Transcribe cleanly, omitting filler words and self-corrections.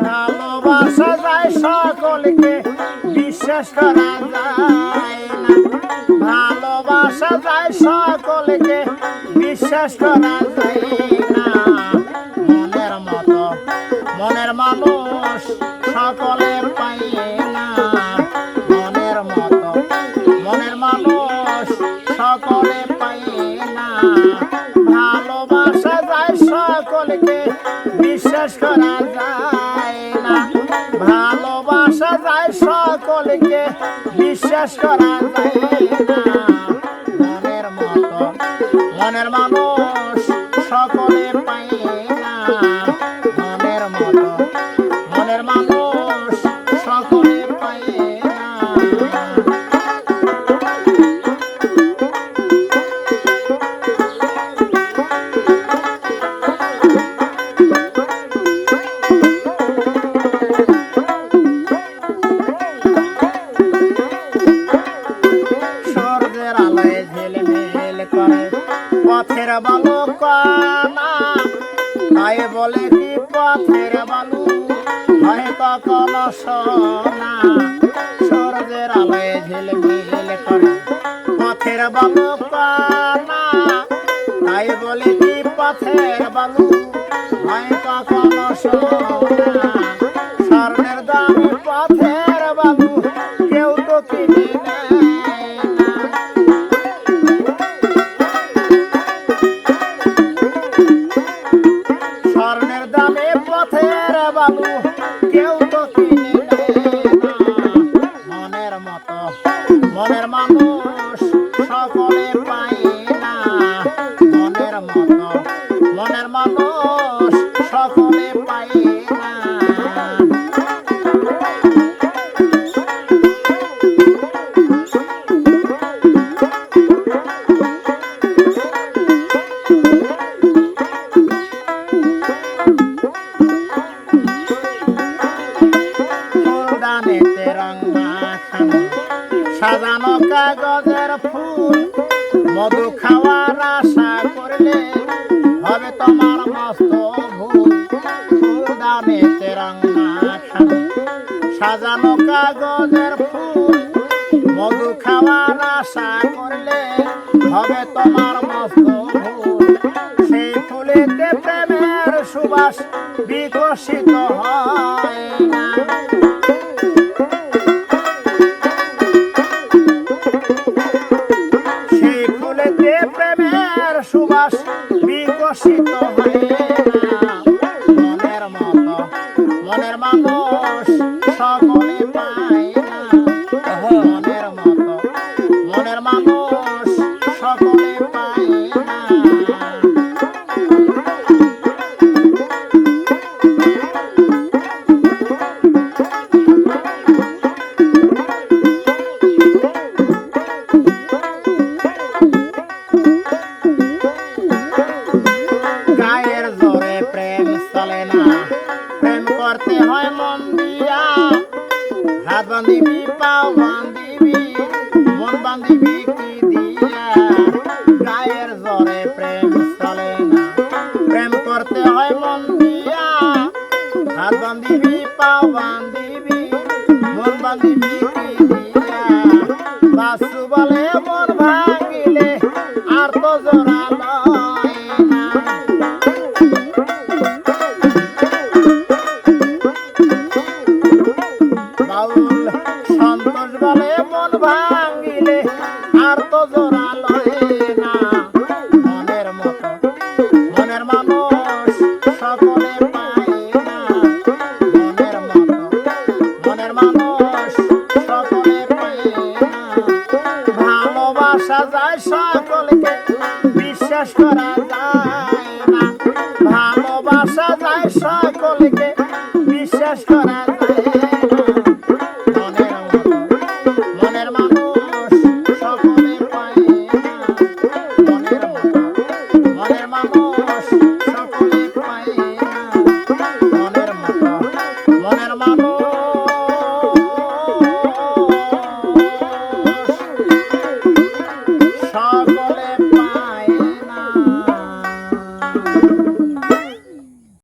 ভালোবাসা যায় সকলকে বিশ্বাস করা যায় না, ভালোবাসা যায় সকলকে বিশ্বাস করা যায় না। মনের মতো মনের মানুষ সকলে পায় না, মনের মতো মনের মানুষ সকলে পায় না। ভালোবাসা যায় সকলকে বিশ্বাস করা যায় না, ভালোবাসা যায় সকলকে বিশ্বাস করা যায় না। মনের মতো মনের মানুষ সকলে পায় না, মনের মতো মনের মানুষ সকলে পায় না। সূর্যের আলোয় ঝিলমিল করে পথের বালু কণা, তাই বলে কি পথের বালু হয় কখনো সোনা। সূর্যের আলোয় ঝিলমিল করে পথের বালু কণা, তাই বলে কি পথের বালু হয় কখনো সোনা। স্বর্ণের দামি পথের বালু কেউ তো কিনে নেয় না, স্বর্ণের দামে পথের বালু কেউ তো কিনে নেয় না। মনের মতো মনের মানুষ সকলে পায় না, মনের মতো মনের মানুষ সকলে পায় না। ফুলদানিতে রং মাখানো সাজানো কাগজের ফুল, মধু খাওয়ার আশা করলে হবে তোমার মস্ত ভুল। ফুলদানিতে রং মাখানো সাজানো কাগজের ফুল, মধু খাওয়ার আশা করলে হবে তোমার মস্ত ভুল। সেই ফুলেতে প্রেমের সুবাস বিকশিত হয় না, সেই ফুলেতে প্রেমের সুবাস বিকশিত হয় না। মনের মতো মনের মানুষ সকলে পায় না, মনের মতো মনের মানুষ সকলে পায় না। গায়ের জোরে প্রেম চলে না, প্রেম করতে হয় মন দিয়া। হাত বান্ধিবি পাও বান্ধিবি মন বান্ধিবি কি দিয়া। গায়ের জোরে প্রেম চলে না, প্রেম করতে হয় মন দিয়া। হাত বান্ধিবি পাও বান্ধিবি মন বান্ধিবি কি দিয়া। বাসু বলে মন ভাঙিলে আর তো জোড়া লয় না, বাউল সন্তোষ বলে মন ভাঙিলে আর তো জোড়া লয় না। মনের মতো মনের মানুষ সকলে পায় না, মনের মতো মনের মানুষ সকলে পায় না। ভালোবাসা যায় সকলকে বিশ্বাস করা যায় না, ভালোবাসা যায় সকলকে বিশ্বাস করা যায়